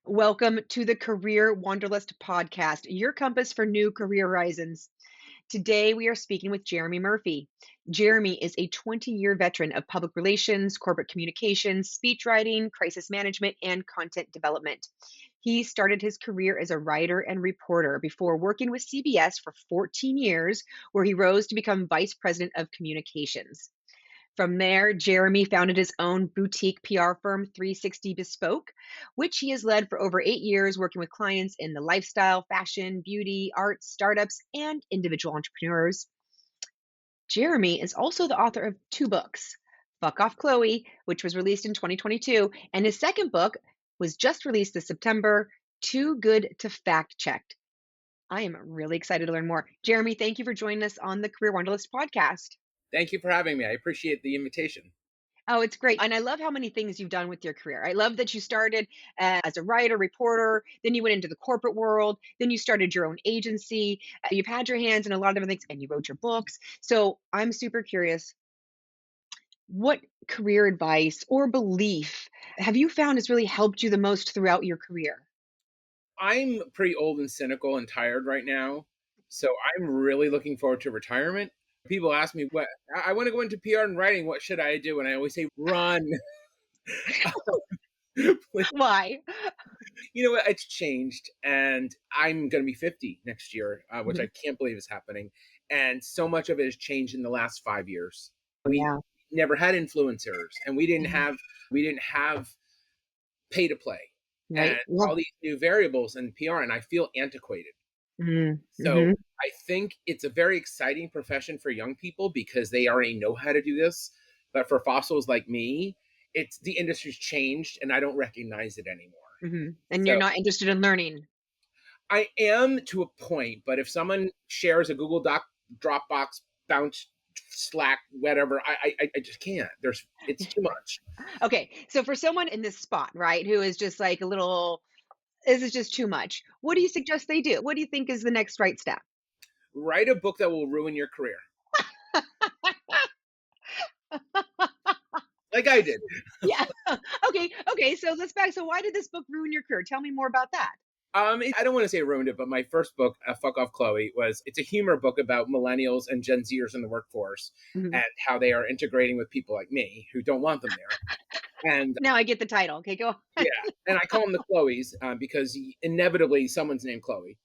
Welcome to the Career Wanderlust podcast, your compass for new career horizons. Today, we are speaking with Jeremy Murphy. Jeremy is a 20-year veteran of public relations, corporate communications, speech writing, crisis management, and content development. He started his career as a writer and reporter before working with CBS for 14 years, where he rose to become vice president of communications. From there, Jeremy founded his own boutique PR firm, 360 Bespoke, which he has led for over 8 years, working with clients in the lifestyle, fashion, beauty, arts, startups, and individual entrepreneurs. Jeremy is also the author of two books: Fuck Off Chloe, which was released in 2022, and his second book was just released this September, Too Good to Fact Check. I am really excited to learn more. Jeremy, thank you for joining us on the Career Wanderlust podcast. Thank you for having me. I appreciate the invitation. Oh, it's great. And I love how many things you've done with your career. I love that you started as a writer, reporter, then you went into the corporate world, then you started your own agency. You've had your hands in a lot of different things and you wrote your books. So I'm super curious, what career advice or belief have you found has really helped you the most throughout your career? I'm pretty old and cynical and tired right now. So I'm really looking forward to retirement. People ask me what I want to go into PR and writing. What should I do? And I always say, run. you Why? know what? It's changed. And I'm going to be 50 next year, which I Mhm. can't believe is happening. And so much of it has changed in the last 5 years. Oh, We yeah. never had influencers and Mhm. we didn't have pay to play and Right. Yeah. all these new variables in PR. And I feel antiquated. So Mm-hmm. I think it's a very exciting profession for young people because they already know how to do this. But for fossils like me, it's the industry's changed and I don't recognize it anymore. Hmm. And you're So not interested in learning. I am to a point, but if someone shares a Google Doc, Dropbox, Bounce, Slack, whatever, I just can't. It's too much. Okay, so for someone in this spot, right, who is just like a little, this is just too much. What do you suggest they do? What do you think is the next right step? Write a book that will ruin your career, like I did. Yeah. Okay. So let's back. So why did this book ruin your career? Tell me more about that. I don't want to say it ruined it, but my first book, "Fuck Off Chloe," it's a humor book about millennials and Gen Zers in the workforce Mhm. and how they are integrating with people like me who don't want them there. And Now I get the title. Okay, go on. yeah, and I call them the Chloes because inevitably someone's named Chloe.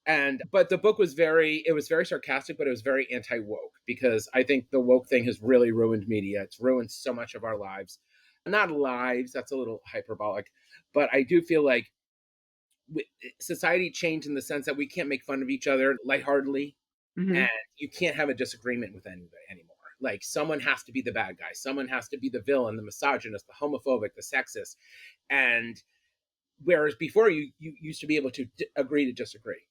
And but the book was very sarcastic, but it was very anti woke because I think the woke thing has really ruined media. It's ruined so much of our lives. Not lives, that's a little hyperbolic, but I do feel like society changed in the sense that we can't make fun of each other lightheartedly, and Hmm. you can't have a disagreement with anybody anymore. Like someone has to be the bad guy, someone has to be the villain, the misogynist, the homophobic, the sexist, and whereas before you used to be able to agree to disagree.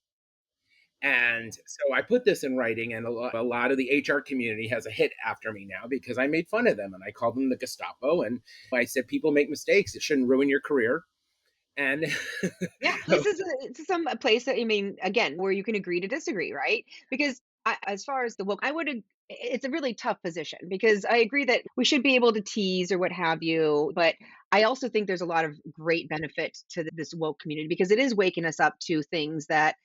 And so I put this in writing, and a lot of the HR community has a hit after me now because I made fun of them and I called them the Gestapo. And I said, people make mistakes. It shouldn't ruin your career. And Yeah, this is some a place that, I mean, again, where you can agree to disagree, right? Because as far as the woke, it's a really tough position because I agree that we should be able to tease or what have you, but I also think there's a lot of great benefit to this woke community because it is waking us up to things that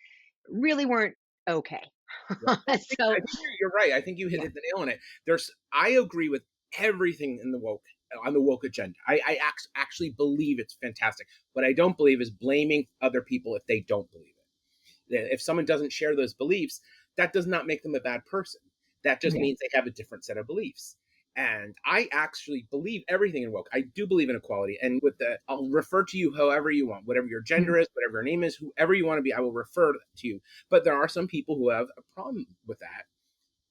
really weren't okay. yeah, So, I think you're right. I think you hit yeah. the nail on it. I agree with everything in the woke on the woke agenda. Actually believe it's fantastic. What I don't believe is blaming other people if they don't believe it. If someone doesn't share those beliefs, that does not make them a bad person. That just Yeah. means they have a different set of beliefs. And I actually believe everything in woke. I do believe in equality. And I'll refer to you however you want, whatever your Mhm. gender is, whatever your name is, whoever you want to be, I will refer to you. But there are some people who have a problem with that.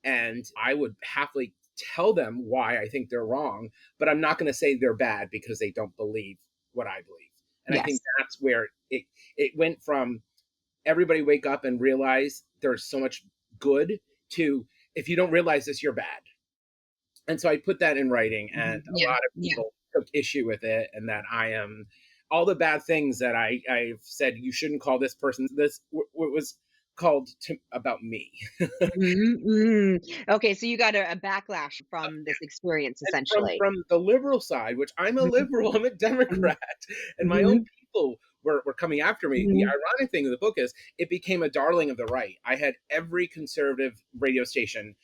And I would happily tell them why I think they're wrong, but I'm not going to say they're bad because they don't believe what I believe. And I think Yes. that's where it went from everybody wake up and realize there's so much good to if you don't realize this, you're bad. And so I put that in writing, and Mhm. a Yeah. lot of Yeah. people took issue with it, and that I am all the bad things that I've said you shouldn't call this person this was called to about me. Mhm, mm. Okay, so you got a backlash from this experience, And essentially. from the liberal side, which I'm a Mhm, liberal, I'm a mhm, Democrat, and my own mhm. people were coming after me. The Mhm. ironic thing of the book is it became a darling of the right. I had every conservative radio station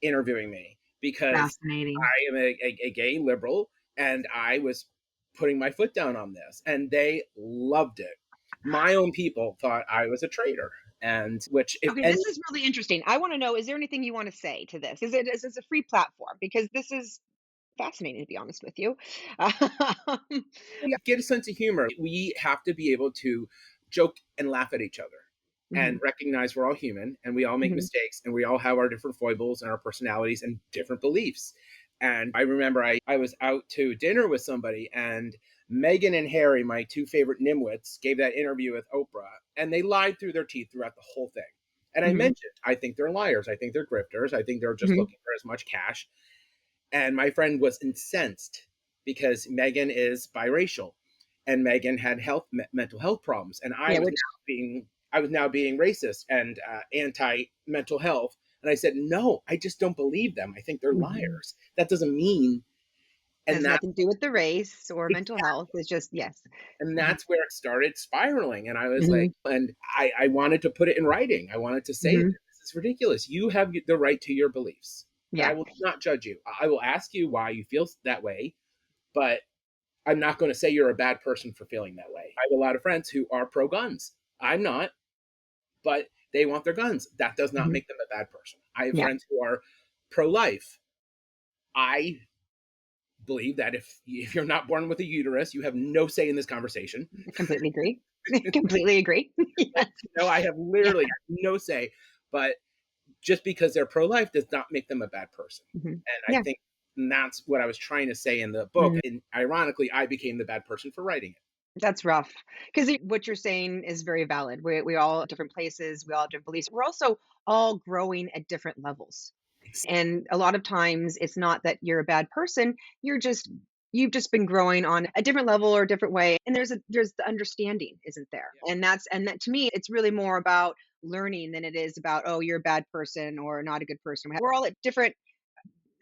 interviewing me because Fascinating. I am a gay liberal and I was putting my foot down on this, and they loved it. My own people thought I was a traitor, and which if Okay, any, this is really interesting. I want to know, is there anything you want to say to this? Is this a free platform? Because this is fascinating, to be honest with you. Um, get a sense of humor, we have to be able to joke and laugh at each other and mhm, recognize we're all human and we all make mhm, mistakes and we all have our different foibles and our personalities and different beliefs. And I remember I was out to dinner with somebody, and Meghan and Harry, my two favorite nimwits, gave that interview with Oprah, and they lied through their teeth throughout the whole thing. And I mhm, mentioned, I think they're liars. I think they're grifters. I think they're just mhm, looking for as much cash. And my friend was incensed because Megan is biracial and Megan had mental health problems, and yeah, which I was now being racist and anti mental health. And I said, no, I just don't believe them. I think they're mhm, liars. That doesn't mean, and has that nothing to do with the race or mental health. It's just yes. and Mhm, that's where it started spiraling. And I was like, mhm, and I wanted to put it in writing. I wanted to say, mhm, this is ridiculous. You have the right to your beliefs, and I yeah. will not judge you. I will ask you why you feel that way, but I'm not going to say you're a bad person for feeling that way. I have a lot of friends who are pro guns. I'm not, but they want their guns. That does not Mhm, make them a bad person. I have yeah. friends who are pro life. I believe that if you're not born with a uterus, you have no say in this conversation. I completely agree. Completely agree. Like, Yes. I have Yeah. literally no say, but just because they're pro life does not make them a bad person. Mhm. And I Yeah. think that's what I was trying to say in the book. Mhm. And ironically, I became the bad person for writing it. That's rough. Because what you're saying is very valid. We all have different places, we all have different beliefs. We're also all growing at different levels. And a lot of times it's not that you're a bad person, you've just been growing on a different level or a different way. And there's the understanding isn't there. And that to me, it's really more about learning than it is about, oh, you're a bad person or not a good person. We're all at different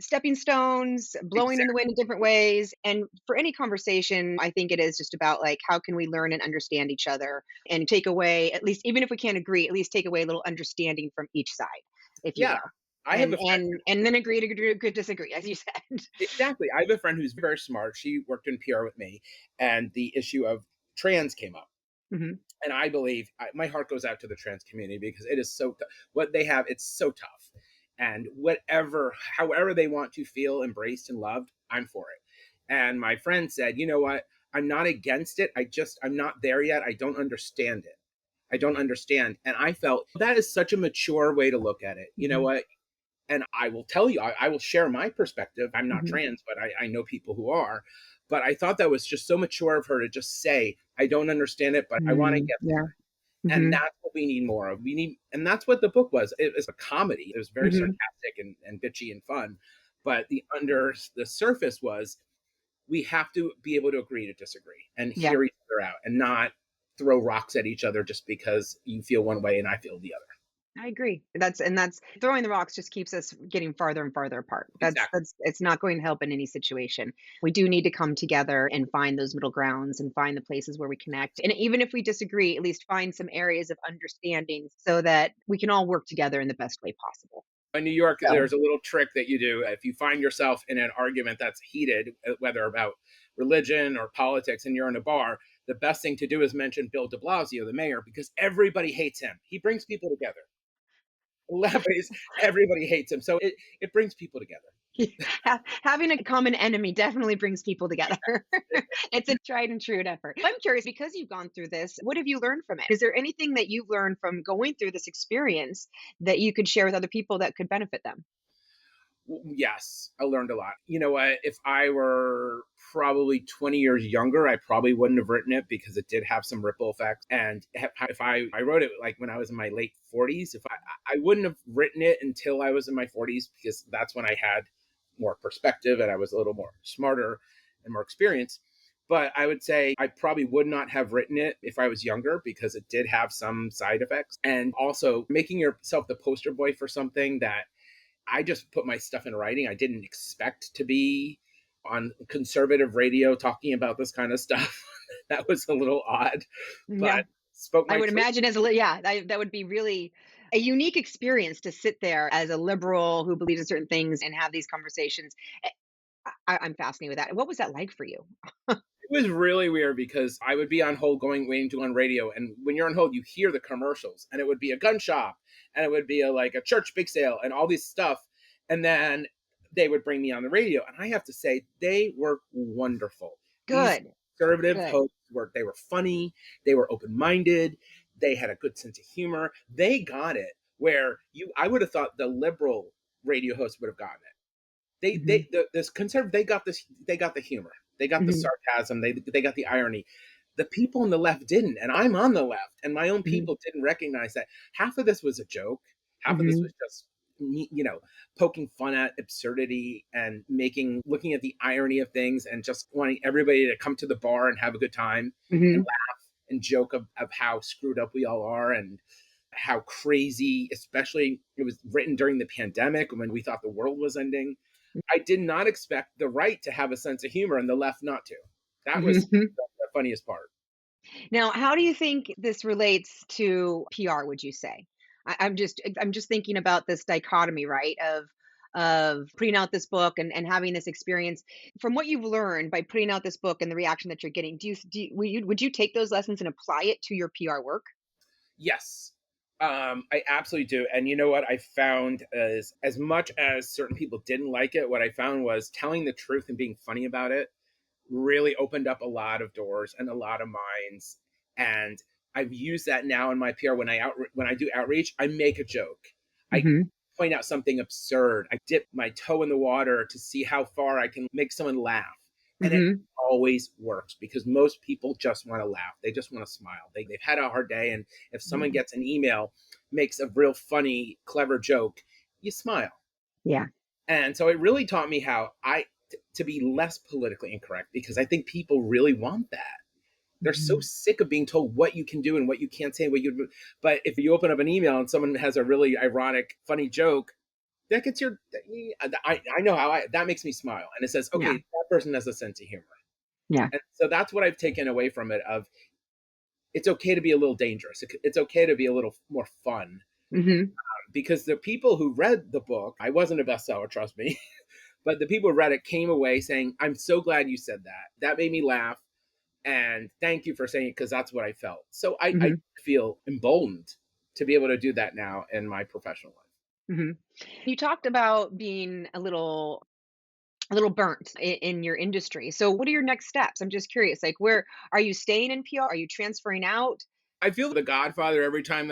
stepping stones, blowing in the Exactly. wind in different ways. And for any conversation, I think it is just about like, how can we learn and understand each other and take away, at least, even if we can't agree, at least take away a little understanding from each side, if you Yeah. will. I have a friend. And then agree to could disagree, as you said. Exactly. I have a friend who's very smart. She worked in PR with me, and the issue of trans came up. Hmm. And I believe my heart goes out to the trans community because it is so what they have. It's so tough, and however they want to feel embraced and loved, I'm for it. And my friend said, you know what? I'm not against it. I'm not there yet. I don't understand it. I don't understand. And I felt that is such a mature way to look at it. You know Hmm. what? And I will tell you, I will share my perspective. I'm not Hmm. trans, but I know people who are. But I thought that was just so mature of her to just say, I don't understand it, but I want to Mm, get yeah. there. And Hmm. that's what we need more of. And that's what the book was. It was a comedy. It was very Hmm. sarcastic and bitchy and fun. But under the surface was we have to be able to agree to disagree and Yeah. hear each other out and not throw rocks at each other just because you feel one way and I feel the other. I agree. That's throwing the rocks just keeps us getting farther and farther apart. Exactly. That's it's not going to help in any situation. We do need to come together and find those middle grounds and find the places where we connect. And even if we disagree, at least find some areas of understanding so that we can all work together in the best way possible. In New York, So, there's a little trick that you do. If you find yourself in an argument that's heated, whether about religion or politics, and you're in a bar, the best thing to do is mention Bill de Blasio, the mayor, because everybody hates him. He brings people together. Lebanese, everybody hates him. So it brings people together. having a common enemy definitely brings people together. It's a tried and true effort. I'm curious because you've gone through this, what have you learned from it? Is there anything that you've learned from going through this experience that you could share with other people that could benefit them? Yes, I learned a lot. You know what? If I were probably 20 years younger, I probably wouldn't have written it because it did have some ripple effects. And if I wrote it like when I was in my late 40s, if I wouldn't have written it until I was in my 40s because that's when I had more perspective and I was a little more smarter and more experienced. But I would say I probably would not have written it if I was younger because it did have some side effects. And also making yourself the poster boy for something that I just put my stuff in writing. I didn't expect to be on conservative radio talking about this kind of stuff. That was a little odd, Yeah. but spoke I my would truth. imagine yeah, that would be really a unique experience to sit there as a liberal who believes in certain things and have these conversations. Eh, I'm fascinated with that. What was that like for you? It was really weird because I would be on hold waiting to go on radio. And when you're on hold, you hear the commercials and it would be a gun shop and it would be like a church big sale and all this stuff. And then they would bring me on the radio. And I have to say, they were wonderful. These Good. conservative Good. hosts they were funny. They were open-minded. They had a good sense of humor. They got it where I would have thought the liberal radio host would have gotten it. Mhm. This conservative, they got the humor, they got the Mhm. sarcasm, they got the irony. The people on the left didn't, and I'm on the left, and my own Mhm. people didn't recognize that half of this was a joke, half of this Mhm. was just me, poking fun at absurdity and looking at the irony of things and just wanting everybody to come to the bar and have a good time and Mhm. laugh and joke of how screwed up we all are and how crazy, especially it was written during the pandemic when we thought the world was ending. I did not expect the right to have a sense of humor and the left not to. That was Mhm. the funniest part. Now, how do you think this relates to PR, would you say? I'm just thinking about this dichotomy, right? Of putting out this book and having this experience. From what you've learned by putting out this book and the reaction that you're getting, would you take those lessons and apply it to your PR work? Yes. I absolutely do. And you know what I found is as much as certain people didn't like it, what I found was telling the truth and being funny about it really opened up a lot of doors and a lot of minds. And I've used that now in my PR when I do outreach. I make a joke. I Mhm. point out something absurd. I dip my toe in the water to see how far I can make someone laugh, and it Mhm. always works because most people just want to laugh. They just want to smile. They've had a hard day, and if someone Mhm. gets an email, makes a real funny, clever joke, you smile. Yeah. And so it really taught me how to be less politically incorrect because I think people really want that. They're so Mhm. sick of being told what you can do and what you can't say. But if you open up an email and someone has a really ironic, funny joke, that gets your. I know how that makes me smile, and it says, okay, Yeah. that person has a sense of humor, Yeah. and so that's what I've taken away from it. Of it's okay to be a little dangerous. It's okay to be a little more fun Mhm. because the people who read the book, I wasn't a bestseller, trust me, but the people who read it came away saying, "I'm so glad you said that. That made me laugh." And thank you for saying it because that's what I felt. So I Mhm. feel emboldened to be able to do that now in my professional life. Mhm. You talked about being a little burnt in your industry. So what are your next steps? I'm just curious. Like, where are you staying in PR? Are you transferring out? I feel the Godfather every time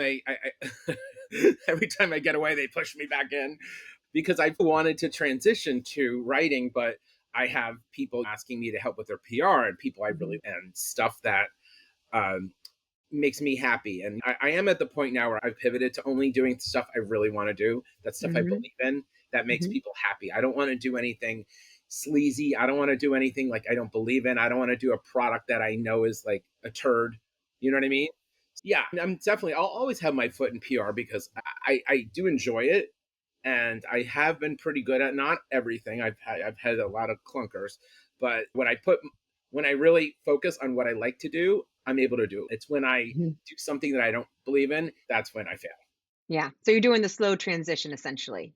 every time I get away, they push me back in because I wanted to transition to writing, but I have people asking me to help with their PR and people I Mhm. really and stuff that um, makes me happy. And I am at the point now where I've pivoted to only doing stuff I really want to do. That stuff I Mhm. believe in that makes Mhm. people happy. I don't want to do anything sleazy. I don't want to do anything like I don't believe in. I don't want to do a product that I know is like a turd. You know what I mean? Yeah, I'm definitely. I'll always have my foot in PR because I do enjoy it, and I have been pretty good at not everything. I've had a lot of clunkers, but when I really focus on what I like to do, I'm able to do it. It's when I Mhm. do something that I don't believe in, that's when I fail. Yeah. So you're doing the slow transition essentially.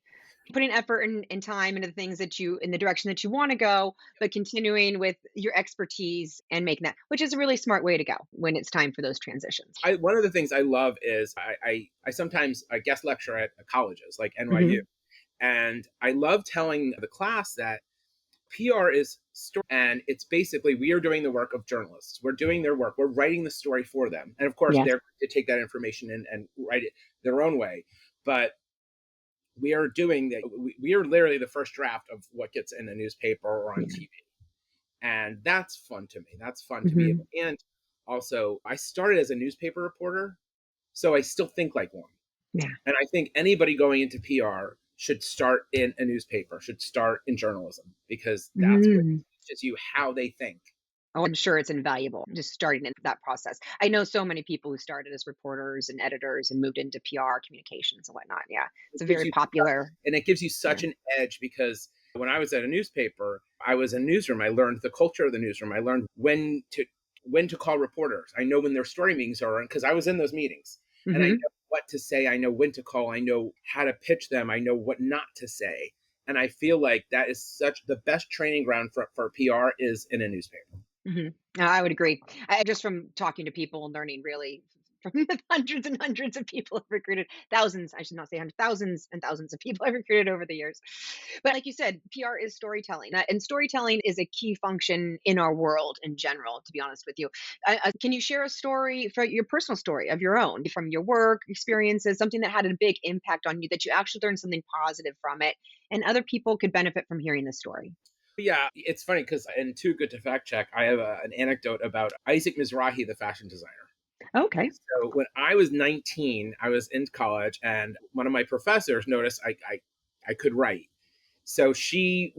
Putting effort and time into the things that you in the direction that you want to go, but continuing with your expertise and making that, which is a really smart way to go when it's time for those transitions. I One of the things I love is I sometimes I guest lecture at colleges like NYU, Mhm. and I love telling the class that PR is story, and it's basically we are doing the work of journalists. We're doing their work. We're writing the story for them, and of course Yes. they're going to take that information and write it their own way. But we are doing that. We are literally the first draft of what gets in a newspaper or on Yeah. TV, and that's fun to me. That's fun to be able. Mhm. And also, I started as a newspaper reporter, so I still think like one. Yeah. And I think anybody going into PR should start in a newspaper, should start in journalism because that's what Mhm. teaches you how they think. Oh, I'm sure it's invaluable just starting in that process. I know so many people who started as reporters and editors and moved into PR communications and whatnot. Yeah. It's It a gives very you popular. and it gives you Yeah. such an edge because when I was at a newspaper, I was in a newsroom. I learned the culture of the newsroom. I learned when to when to call reporters. I know when their story meetings are on because I was in those meetings, and I Hmm. know what to say. I know when to call. I know how to pitch them. I know what not to say. And I feel like that is such the best training ground for PR is in a newspaper. Hmm. I would agree. I just from talking to people and learning really from the hundreds and hundreds of people I've recruited, thousands, I should not say hundreds, thousands and thousands of people I've recruited over the years. But like you said, PR is storytelling, and storytelling is a key function in our world in general, to be honest with you. Can you share a story, for your personal story of your own, from your work experiences, something that had a big impact on you that you actually learned something positive from it, and other people could benefit from hearing this story? Yeah, it's funny because in Too Good to Fact Check, I have an anecdote about Isaac Mizrahi, the fashion designer. Okay. So when I was 19, I was in college, and one of my professors noticed I could write. So she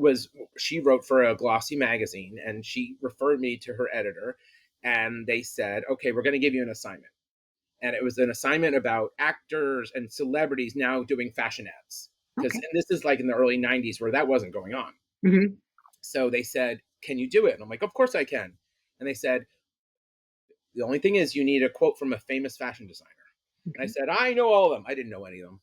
wrote for a glossy magazine, and she referred me to her editor, and they said, "Okay, we're going to give you an assignment." And it was an assignment about actors and celebrities now doing fashion ads because Okay. this is like in the early 90s where that wasn't going on. Hmm. So they said, "Can you do it?" And I'm like, "Of course I can." And they said, "The only thing is you need a quote from a famous fashion designer." And I Okay. said, "I know all of them." I didn't know any of them.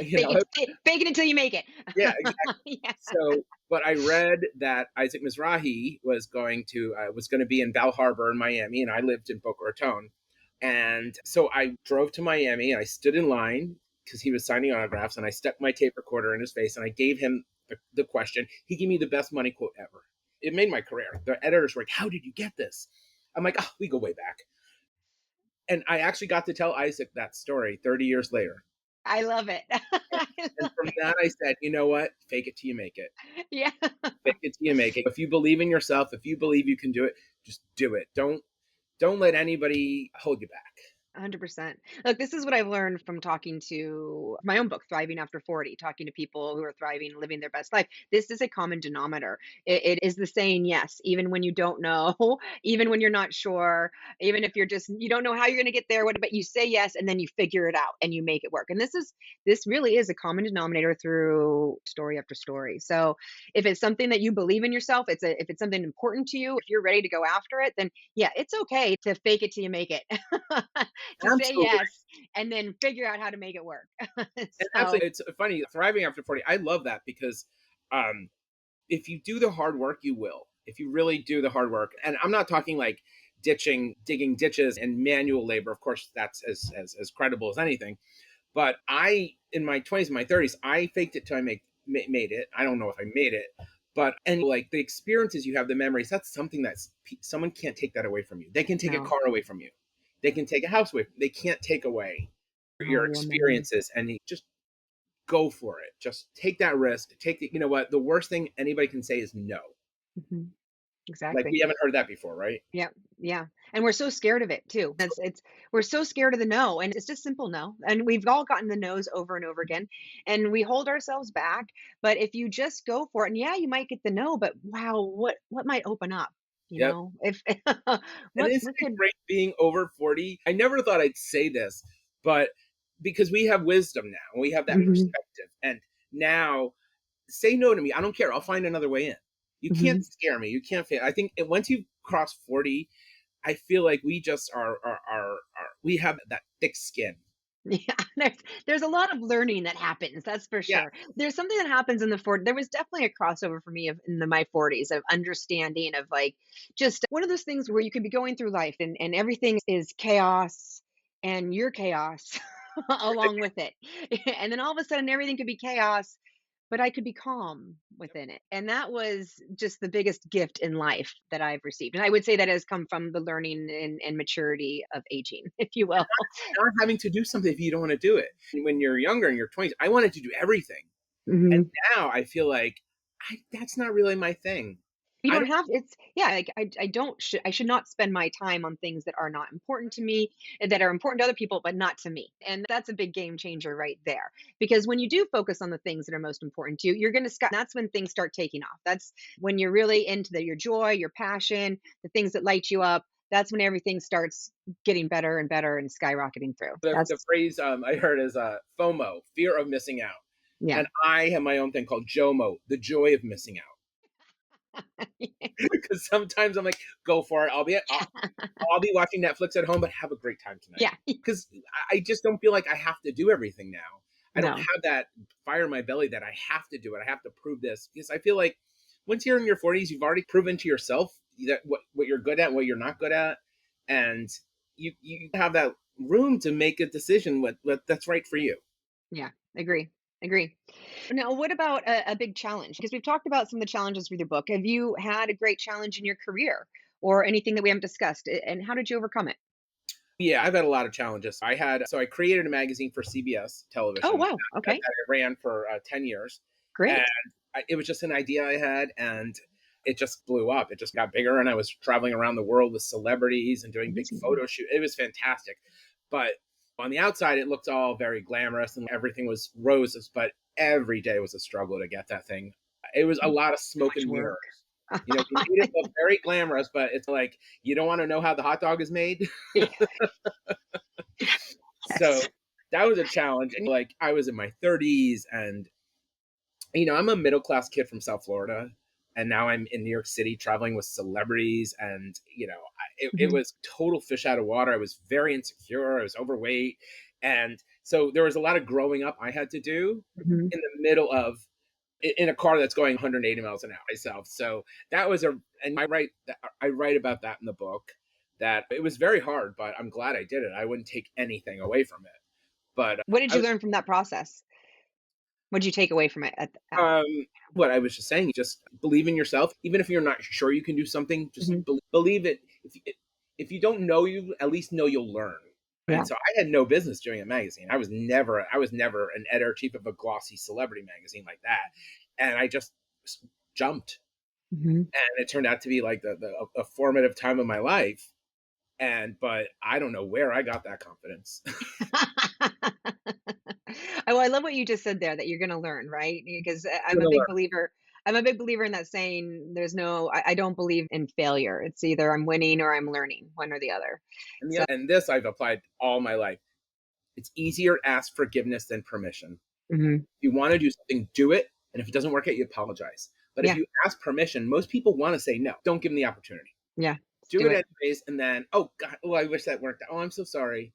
you Fake know, it, fake it until you make it. yeah, exactly. Yeah. So, but I read that Isaac Mizrahi was going to be in Val Harbor in Miami, and I lived in Boca Raton. And so I drove to Miami, and I stood in line because he was signing autographs, and I stuck my tape recorder in his face, and I gave him the question. He gave me the best money quote ever. It made my career. The editors were like, "How did you get this?" I'm like, "Oh, we go way back." And I actually got to tell Isaac that story 30 years later. I love it. I And love from that, I said, you know what? Fake it till you make it. it. Yeah. Fake it till you make it. If you believe in yourself, if you believe you can do it, just do it. Don't let anybody hold you back. 100%. Look, this is what I've learned from talking to my own book, Thriving After 40, talking to people who are thriving, living their best life. This is a common denominator. It is the saying yes, even when you don't know, even when you're not sure, even if you don't know how you're going to get there, but you say yes and then you figure it out and you make it work. And this really is a common denominator through story after story. So if it's something that you believe in yourself, if it's something important to you, if you're ready to go after it, then yeah, it's okay to fake it till you make it. To say Absolutely. yes and then figure out how to make it work. And So, absolutely. It's funny. Thriving after 40. I love that because um, if you do the hard work, you will. If you really do the hard work, and I'm not talking like digging ditches and manual labor. Of course, that's as credible as anything. But I, in my 20s and my 30s, I faked it till I made it. I don't know if I made it, but and like the experiences you have, the memories, that's something that's someone can't take that away from you. They can take a no, car away from you. They can take a house away. They can't take away no, your your memories. experiences, and you just go for it. Just take that risk. You know what? The worst thing anybody can say is no. Mhm. Like Exactly. we haven't heard that before, right? Yeah, yeah, and we're so scared of it too. It's we're so scared of the no, and it's just simple no, and we've all gotten the no's over and over again, and we hold ourselves back, but if you just go for it, and yeah, you might get the no, but wow, what might open up, Yep. If And isn't what it could. great being over 40? I never thought I'd say this, but because we have wisdom now, we have that Mhm, perspective. And now say no to me. I don't care. I'll find another way in. You can't mhm. scare me. You can't fail. I think once you cross 40, I feel like we just we have that thick skin. Yeah, there's a lot of learning that happens, that's for Yeah. sure. There's something that happens in the 40. There was definitely a crossover for me my 40s of understanding of like just one of those things where you could be going through life and everything is chaos and you're chaos along with it. And then all of a sudden everything could be chaos, but I could be calm within it. And that was just the biggest gift in life that I've received. And I would say that has come from the learning and maturity of aging, if you will. Not having to do something if you don't want to do it. When you're younger in your 20s, I wanted to do everything. And Mhm. now I feel like that's not really my thing. You I don't don't have it's yeah, like, I don't I should not spend my time on things that are not important to me, that are important to other people, but not to me, and that's a big game changer right there, because when you do focus on the things that are most important to you, you're gonna that's when things start taking off. That's when you're really into your joy, your passion, the things that light you up, that's when everything starts getting better and better and skyrocketing through. the That's phrase I heard is FOMO, fear of missing out. yeah. And I have my own thing called JOMO, the joy of missing out. Because sometimes I'm like, go for it. I'll be watching Netflix at home, but have a great time tonight. Yeah. Because I just don't feel like I have to do everything now. I don't No. have that fire in my belly that I have to do it. I have to prove this, because I feel like once you're in your 40s, you've already proven to yourself that what you're good at, what you're not good at, and you have that room to make a decision what that's right for you. Yeah. Agree. Agree. Now, what about a big challenge? Because we've talked about some of the challenges with your book. Have you had a great challenge in your career or anything that we haven't discussed? And how did you overcome it? Yeah, I've had a lot of challenges. I created a magazine for CBS Oh, television wow. that Okay. I ran for 10 years, and Great. it was just an idea I had, and it just blew up. It just got bigger, and I was traveling around the world with celebrities and doing big Amazing. photo shoot. It was fantastic, but on the outside, it looked all very glamorous and everything was roses. But every day was a struggle to get that thing. It was a lot of So smoke much and work. mirrors. We made it look very glamorous, but it's like you don't want to know how the hot dog is made. Yeah. So Yes. that was a challenge. Like I was in my 30s, and I'm a middle class kid from South Florida, and now I'm in New York City traveling with celebrities, and it Hmm. was total fish out of water. I was very insecure. I was overweight, and so there was a lot of growing up I had to do Hmm. in the middle of in a car that's going 180 miles an hour myself. So that was and I write about that in the book. That it was very hard, but I'm glad I did it. I wouldn't take anything away from it. But What did I you learn from that process? What did you take away from it? um what I was just saying, just believe in yourself, even if you're not sure you can do something. Just Mhm. believe it. If you don't know, you at least know you'll learn. And Yeah. so I had no business doing a magazine. I was never an editor chief of a glossy celebrity magazine like that, and I just jumped, Mhm. and it turned out to be like a formative time of my life. But I don't know where I got that confidence. Oh, I love what you just said there, that you're gonna learn, right? Because I'm I'm a gonna big learn. believer. I'm a big believer in that saying, there's no, I don't believe in failure. It's either I'm winning or I'm learning, one or the other. And So, this I've applied all my life. It's easier to ask forgiveness than permission. mhm. If you want to do something, do it. And if it doesn't work out, you apologize. But if Yeah, you ask permission, most people want to say no. Don't give them the opportunity. yeah, let's Do do it it. anyways, and then, oh God, oh, I wish that worked out. Oh, I'm so sorry.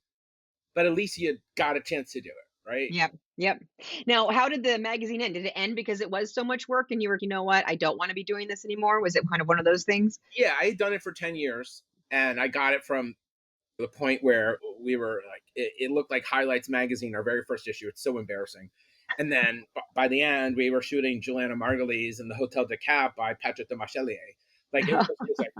But at least you got a chance to do it, right? Yep, yep. Now, how did the magazine end? Did it end because it was so much work and you were, you know what, I don't want to be doing this anymore? Was it kind of one of those things? Yeah, I had done it for 10 years, and I got it from the point where we were like, it looked like Highlights magazine, our very first issue. It's so embarrassing. And then by the end, we were shooting Juliana Margulies in the Hotel de Cap by Patrick de Marchelier. Like it was like,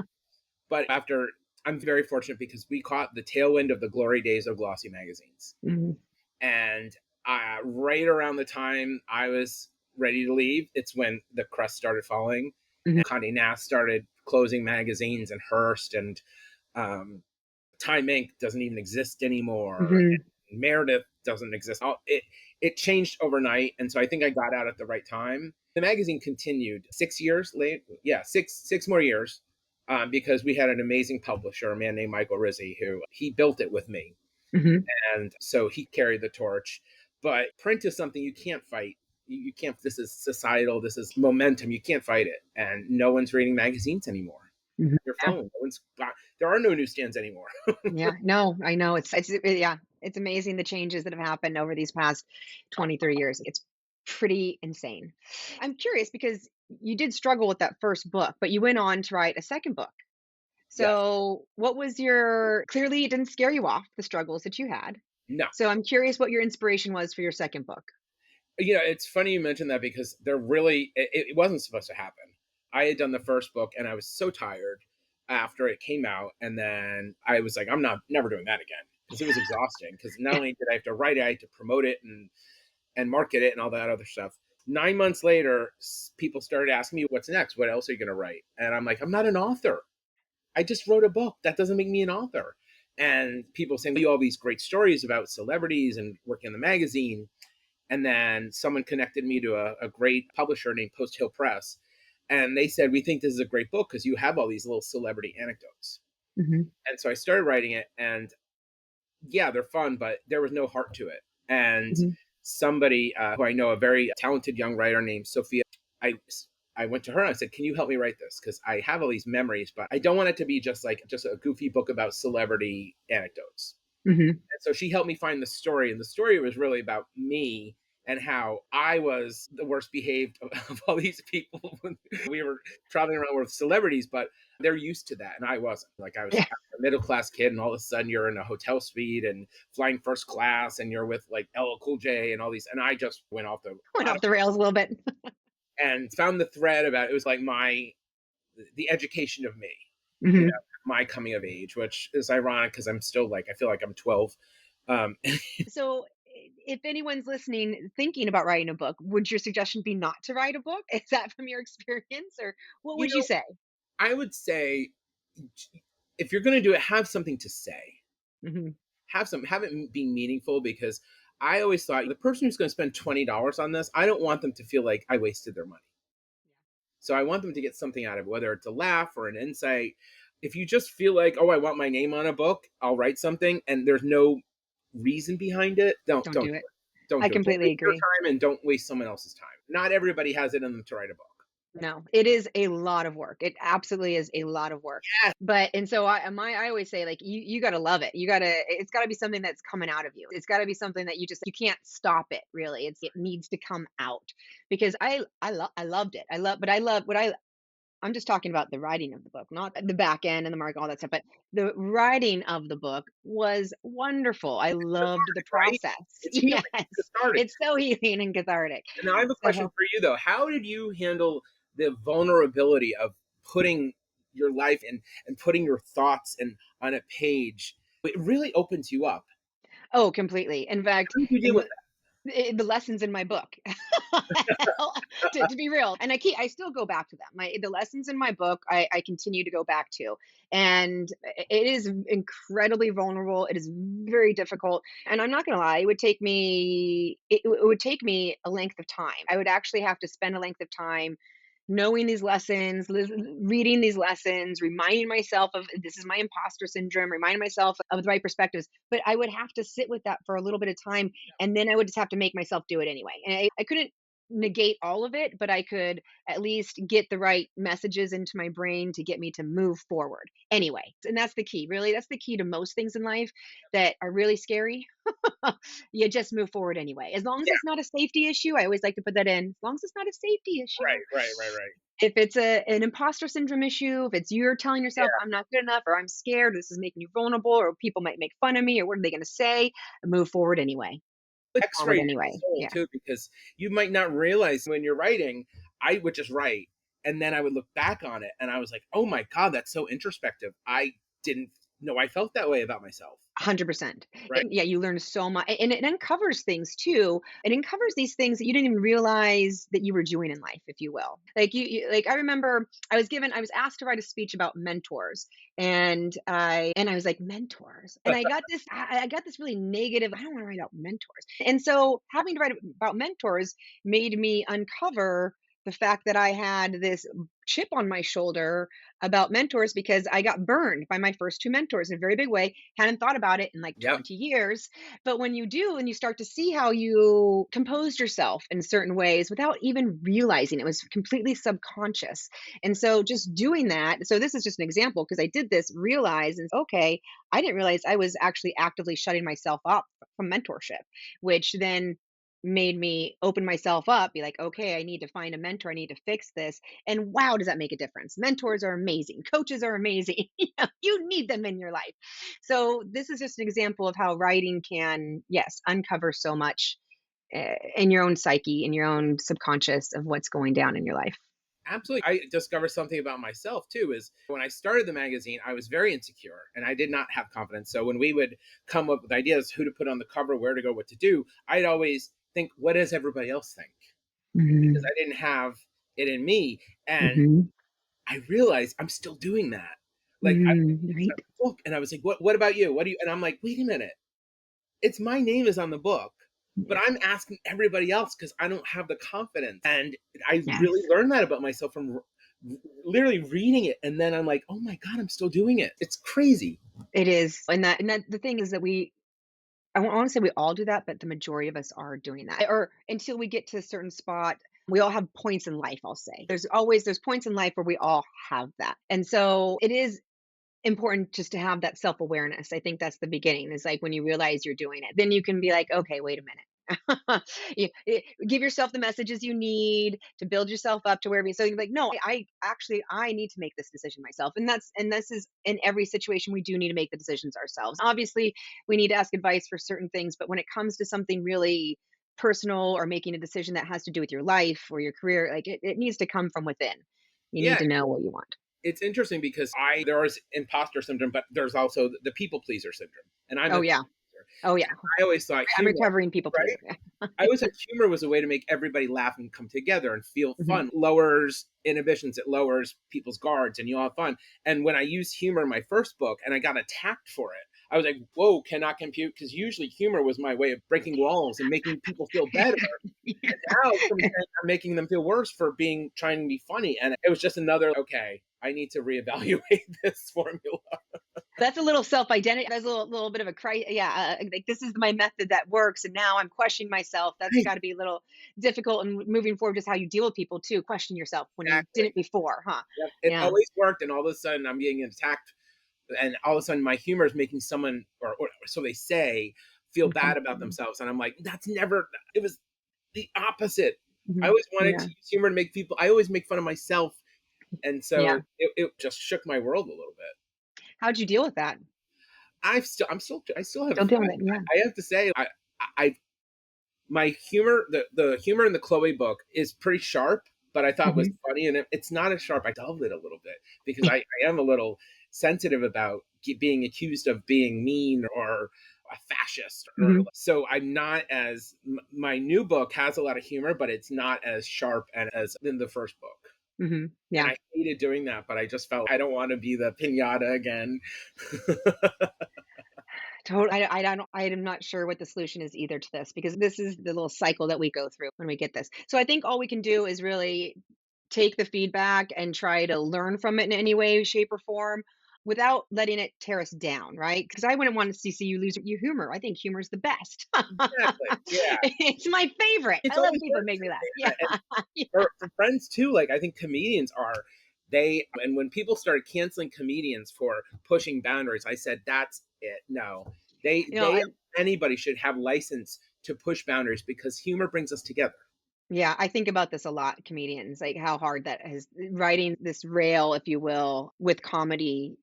but after, I'm very fortunate because we caught the tailwind of the glory days of glossy magazines. Mhm, And right around the time I was ready to leave, it's when the crust started falling. mhm, And Condé Nast started closing magazines, and Hearst and um, Time Inc. doesn't even exist anymore. mhm, And Meredith doesn't exist. It changed overnight, and so I think I got out at the right time. The magazine continued 6 years late. Yeah, six more years, because we had an amazing publisher, a man named Michael Rizzi, who he built it with me, mhm. and so he carried the torch. But print is something you can't fight. You can't. This is societal. This is momentum. You can't fight it, and no one's reading magazines anymore. Mhm. Your Yeah, phone. No one's. There are no newsstands anymore. yeah. No, I know. Yeah, it's amazing the changes that have happened over these past 20, 30 years. It's pretty insane. I'm curious because you did struggle with that first book, but you went on to write a second book. Yes. So, what was your, clearly it didn't scare you off, the struggles that you had. No. So, I'm curious what your inspiration was for your second book. It's funny you mentioned that, because they're really it wasn't supposed to happen. I had done the first book, and I was so tired after it came out, and then I was like, I'm not never doing that again, because it was exhausting. Because not Yeah. only did I have to write it, I had to promote it and market it and all that other stuff. 9 months later, people started asking me, "What's next? What else are you going to write?" And I'm like, "I'm not an author. I just wrote a book. That doesn't make me an author." And people saying, "You all these great stories about celebrities and working in the magazine." And then someone connected me to a great publisher named Post Hill Press. And they said, "We think this is a great book because you have all these little celebrity anecdotes." Mhm. And so I started writing it. And yeah, they're fun, but there was no heart to it. And Mhm. somebody who I know, a very talented young writer named Sophia, I I went to her and I said, "Can you help me write this? Because I have all these memories, but I don't want it to be just a goofy book about celebrity anecdotes." Hmm. And so she helped me find the story, and the story was really about me and how I was the worst behaved of all these people when we were traveling around with celebrities, but they're used to that, and I wasn't. Like I was Yeah. a middle class kid, and all of a sudden you're in a hotel suite and flying first class, and you're with like LL Cool J and all these, and I just went off the Went off the rails a little bit. and found the thread about it was like the education of me, you know, Hmm. my coming of age, which is ironic because I'm still like I feel like I'm 12. Um, So, if anyone's listening thinking about writing a book, would your suggestion be not to write a book? Is that from your experience, or what you would you know, say? I would say if you're going to do it, have something to say. Hmm. Have it be meaningful because I always thought the person who's going to spend $20 on this, I don't want them to feel like I wasted their money. So I want them to get something out of it, whether it's a laugh or an insight. If you just feel like, oh, I want my name on a book, I'll write something, and there's no reason behind it, Don't don't do do it. it. Don't I do it. Don't completely waste your agree. time and don't waste someone else's time. Not everybody has it in them to write a book. No, it is a lot of work. It absolutely is a lot of work. Yes, But and so I always say like you got to love it. It's got to be something that's coming out of you. It's got to be something that you can't stop it really. It needs to come out because I loved it. I love what I'm just talking about the writing of the book, not the back end and the mark, all that stuff. But the writing of the book was wonderful. I loved the right? process. It's healing. Yes, It's cathartic. it's so healing and cathartic. And now I have a question So, for you though. How did you handle the vulnerability of putting your life and putting your thoughts and on a page? It really opens you up. oh, completely. In fact, How did you deal with the lessons in my book to be real, and I still go back to them. The lessons in my book I continue to go back to, and it is incredibly vulnerable. It is very difficult, and I'm not going to lie, it would take me a length of time. I would actually have to spend a length of time knowing these lessons, reading these lessons, reminding myself of this is my imposter syndrome, reminding myself of the right perspectives. But I would have to sit with that for a little bit of time. And then I would just have to make myself do it anyway. And I couldn't negate all of it, but I could at least get the right messages into my brain to get me to move forward anyway. And that's the key, really. That's the key to most things in life that are really scary. You just move forward anyway. As long as Yeah, it's not a safety issue, I always like to put that in. As long as it's not a safety issue, right. if it's an imposter syndrome issue, if it's you're telling yourself, Yeah. I'm not good enough, or I'm scared, this is making you vulnerable, or people might make fun of me, or what are they going to say? Move forward anyway. Forward X-ray your anyway. soul Yeah. too, because you might not realize when you're writing, I would just write and then I would look back on it and I was like, oh my God, that's so introspective. I didn't know I felt that way about myself. 100%. Right. Yeah, you learn so much, and it uncovers things too. It uncovers these things that you didn't even realize that you were doing in life, if you will. Like like I remember I was asked to write a speech about mentors, and I was like mentors, and I got this really negative. I don't want to write about mentors, and so having to write about mentors made me uncover the fact that I had this chip on my shoulder about mentors because I got burned by my first two mentors in a very big way. Hadn't thought about it in like Yep. 20 years. But when you do, and you start to see how you composed yourself in certain ways without even realizing it was completely subconscious. And so just doing that. So this is just an example because I did this, realize, and okay, I didn't realize I was actually actively shutting myself up from mentorship, which then made me open myself up, be like, okay, I need to find a mentor. I need to fix this. And wow, does that make a difference? Mentors are amazing. Coaches are amazing. You need them in your life. So this is just an example of how writing can, yes, uncover so much in your own psyche, in your own subconscious of what's going down in your life. Absolutely. I discovered something about myself too is when I started the magazine, I was very insecure and I did not have confidence. So when we would come up with ideas, who to put on the cover, where to go, what to do, I'd always think, what does everybody else think? Because Hmm. I didn't have it in me. And Hmm. I realized I'm still doing that. Like I Hmm. Right? a book and I was like, what about you? What do you and I'm like, wait a minute. It's my name is on the book, but I'm asking everybody else because I don't have the confidence. And I really Yes, learned that about myself from literally reading it. And then I'm like, oh my God, I'm still doing it. It's crazy. it is. And that the thing is that I want to say we all do that, but the majority of us are doing that. Or until we get to a certain spot. We all have points in life, I'll say. There's points in life where we all have that. And so it is important just to have that self-awareness. I think that's the beginning. Is like when you realize you're doing it. Then you can be like, okay, wait a minute. Give yourself the messages you need to build yourself up to where so you're like, no, I actually I need to make this decision myself. And this is in every situation we do need to make the decisions ourselves. Obviously, we need to ask advice for certain things, but when it comes to something really personal or making a decision that has to do with your life or your career, like it needs to come from within. You need Yeah, to know what you want. it's interesting because I there is imposter syndrome, but there's also the people pleaser syndrome, and I'm Oh a yeah. people pleaser. Oh yeah. And I always thought I'm humor, recovering people right? pleaser. Yeah. I always thought humor was a way to make everybody laugh and come together and feel Mhm. fun. Lowers inhibitions, it lowers people's guards, and you all have fun. And when I used humor in my first book and I got attacked for it, I was like, whoa, cannot compute. Because usually humor was my way of breaking walls and making people feel better. Yeah. Now somebody's saying I'm making them feel worse for being trying to be funny. And it was just another, okay, I need to reevaluate this formula. That's a little self-identity. That's a little bit of a yeah, like this is my method that works, and now I'm questioning myself. That's Right. got to be a little difficult, and moving forward, just how you deal with people too. Question yourself when you Exactly. didn't before, huh? Yep. It Yeah. always worked, and all of a sudden I'm getting attacked, and all of a sudden my humor is making someone, or so they say, feel Mhm. bad about themselves, and I'm like, that's never. It was the opposite. I Mhm. always wanted Yeah. to use humor to make people. I always make fun of myself, and Yeah. so it just shook my world a little bit. How'd you deal with that? I still have. Still dealing with it. Yeah. I have to say, I my humor, the humor in the Chloe book is pretty sharp, but I thought was Mhm. funny, and it's not as sharp. I delved it a little bit because I am a little sensitive about being accused of being mean or a fascist, or Mhm. so I'm not as my new book has a lot of humor, but it's not as sharp and as in the first book. Mhm. And Yeah. I hated doing that, but I just felt I don't want to be the pinata again. Totally. I am not sure what the solution is either to this because this is the little cycle that we go through when we get this. So I think all we can do is really take the feedback and try to learn from it in any way, shape, or form without letting it tear us down, right? Because I wouldn't want to see you lose your humor. I think humor is the best. Exactly. Yeah. It's my favorite. It's I love always people that worked make me for laugh. me. Yeah. And Yeah. for friends too, like I think comedians are they and when people started canceling comedians for pushing boundaries, I said that's it. No. You know, They I, anybody should have license to push boundaries because humor brings us together. yeah, I think about this a lot, comedians, like how hard that is writing this rail, if you will, with comedy.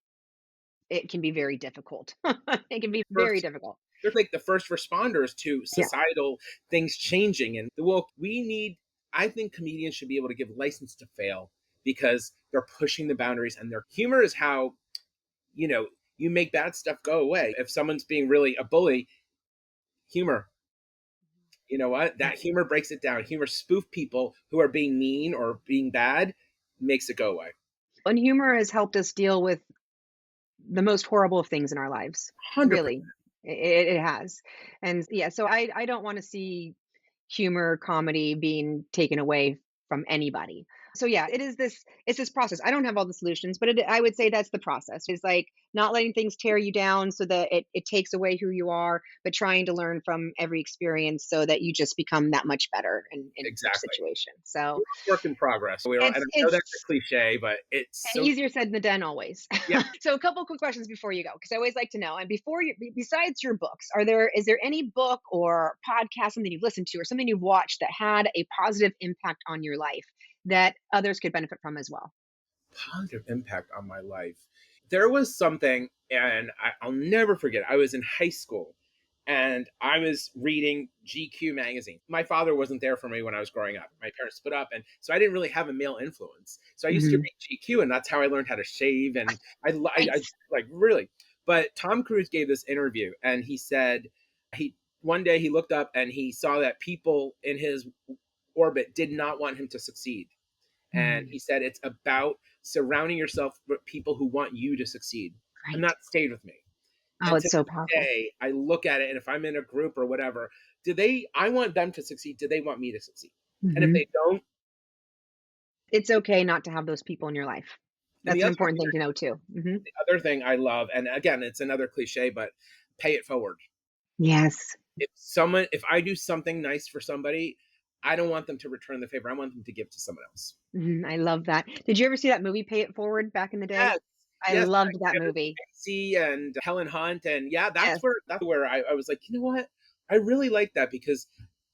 It can be very difficult. It can be very First difficult. they're like the first responders to Yeah. societal things changing and well we need I think comedians should be able to give license to fail because they're pushing the boundaries and their humor is how you know you make bad stuff go away. If someone's being really a bully, humor. You know what? Yeah. That humor breaks it down. Humor spoof people who are being mean or being bad makes it go away. And humor has helped us deal with the most horrible of things in our lives, 100%. really. It has. And yeah, so I don't want to see humor, comedy being taken away from anybody. So yeah, it's this process. I don't have all the solutions, but I would say that's the process. It's like not letting things tear you down so that it takes away who you are, but trying to learn from every experience so that you just become that much better in each Exactly. situation. So We're a work in progress. We are, and I know that's a it's cliche, but it's and so easier said than done always. yeah. So a couple quick questions before you go, because I always like to know. And before you, besides your books, is there any book or podcast, something you've listened to, or something you've watched that had a positive impact on your life that others could benefit from as well? Positive impact on my life. There was something, and I'll never forget. I was in high school, and I was reading GQ magazine. My father wasn't there for me when I was growing up. My parents split up, and so I didn't really have a male influence. So I used to Hmm. read GQ, and that's how I learned how to shave. And I Nice. like really. But Tom Cruise gave this interview, and he said he one day he looked up and he saw that people in his orbit did not want him to succeed, and he Mm, said it's about surrounding yourself with people who want you to succeed. And right. that stayed with me. Oh, And to it's so this powerful. day, I look at it, and if I'm in a group or whatever, I want them to succeed? Do they want me to succeed? And if Hmm. they don't, It's okay not to have those people in your life. and That's an important thing to know too. Hmm. the other thing I love, and again, it's another cliche, but pay it forward. Yes. If I do something nice for somebody, I don't want them to return the favor. I want them to give to someone else. I love that. Did you ever see that movie Pay It Forward back in the day? Yes, I yes, loved that Kevin movie. Spacey and Helen Hunt, and yeah, Yes. that's where I was like, you know what? I really like that because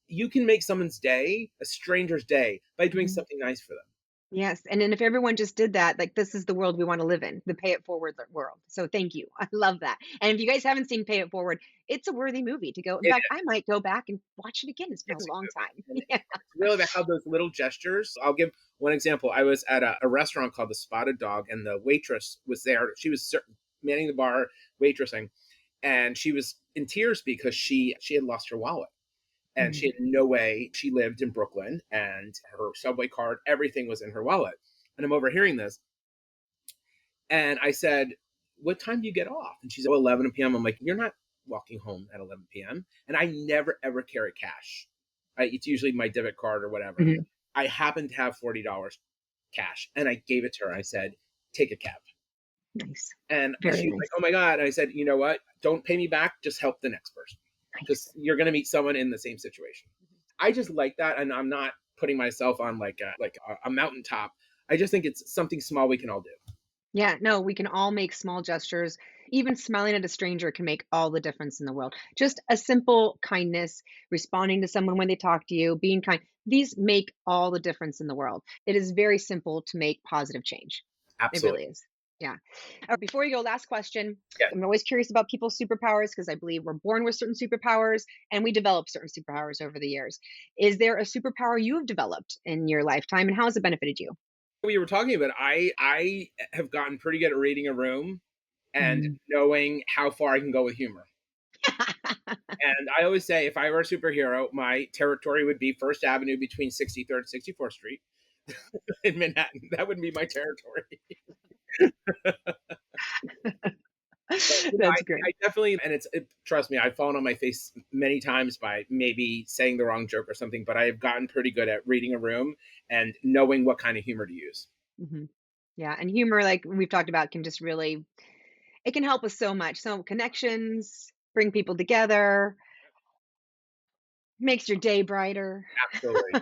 you can make someone's day, a stranger's day, by doing Mhm. something nice for them. Yes, and then if everyone just did that, like, this is the world we wanna live in, the pay it forward world. So thank you. I love that. And if you guys haven't seen Pay It Forward, it's a worthy movie to go in It fact, I might go back and watch it again. It's been a It's a long good time. one, and Yeah. it's really about how those little gestures. I'll give one example. I was at a restaurant called the Spotted Dog, and the waitress was there. She was manning the bar, waitressing, and she was in tears because she had lost her wallet. And she Mhm, had no way. She lived in Brooklyn, and her subway card, everything was in her wallet. And I'm overhearing this, and I said, "What time do you get off?" And she said, "Oh, 11 p.m." I'm like, "You're not walking home at 11 p.m." And I never ever carry cash. It's usually my debit card or whatever. mhm. I happened to have $40 cash, and I gave it to her. I said, "Take a cab." Nice. And Very she was like, nice. "Oh my god!" And I said, "You know what? Don't pay me back. Just help the next person, because Nice. you're going to meet someone in the same situation." I just like that, and I'm not putting myself on like a mountaintop. I just think it's something small we can all do. Yeah, no, we can all make small gestures. Even smiling at a stranger can make all the difference in the world. Just a simple kindness, responding to someone when they talk to you, being kind. These make all the difference in the world. It is very simple to make positive change. It Absolutely. really is. Yeah. Before you go, last question. Yeah. I'm always curious about people's superpowers because I believe we're born with certain superpowers and we develop certain superpowers over the years. Is there a superpower you have developed in your lifetime and how has it benefited you? We were talking about, I have gotten pretty good at reading a room and Mhm. knowing how far I can go with humor. And I always say, if I were a superhero, my territory would be First Avenue between 63rd and 64th Street in Manhattan. That would be my territory. But That's great. I definitely, and trust me, I've fallen on my face many times by maybe saying the wrong joke or something, but I have gotten pretty good at reading a room and knowing what kind of humor to use. Mhm. Yeah, and humor, like we've talked about, can just really it can help us so much. So connections, bring people together, makes your day brighter. Absolutely.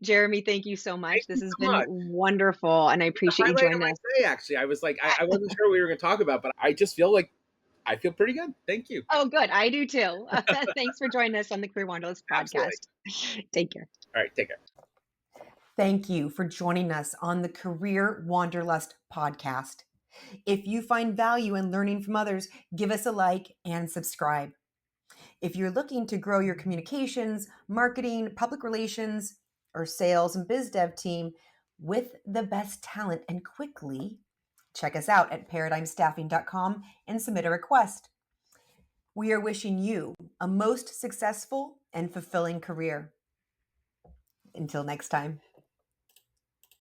Jeremy, thank you so Thank much. This you has so been much. wonderful, and I It's the appreciate you highlight of joining my us. day, actually. I wasn't sure what we were going to talk about, but I just feel like I feel pretty good. Thank you. Oh, good. I do too. Thanks for joining us on the Career Wanderlust Absolutely. podcast. Take care. All right. Take care. Thank you for joining us on the Career Wanderlust podcast. If you find value in learning from others, give us a like and subscribe. If you're looking to grow your communications, marketing, public relations, or sales and biz dev team with the best talent and quickly, check us out at paradigmstaffing.com and submit a request. We are wishing you a most successful and fulfilling career. Until next time.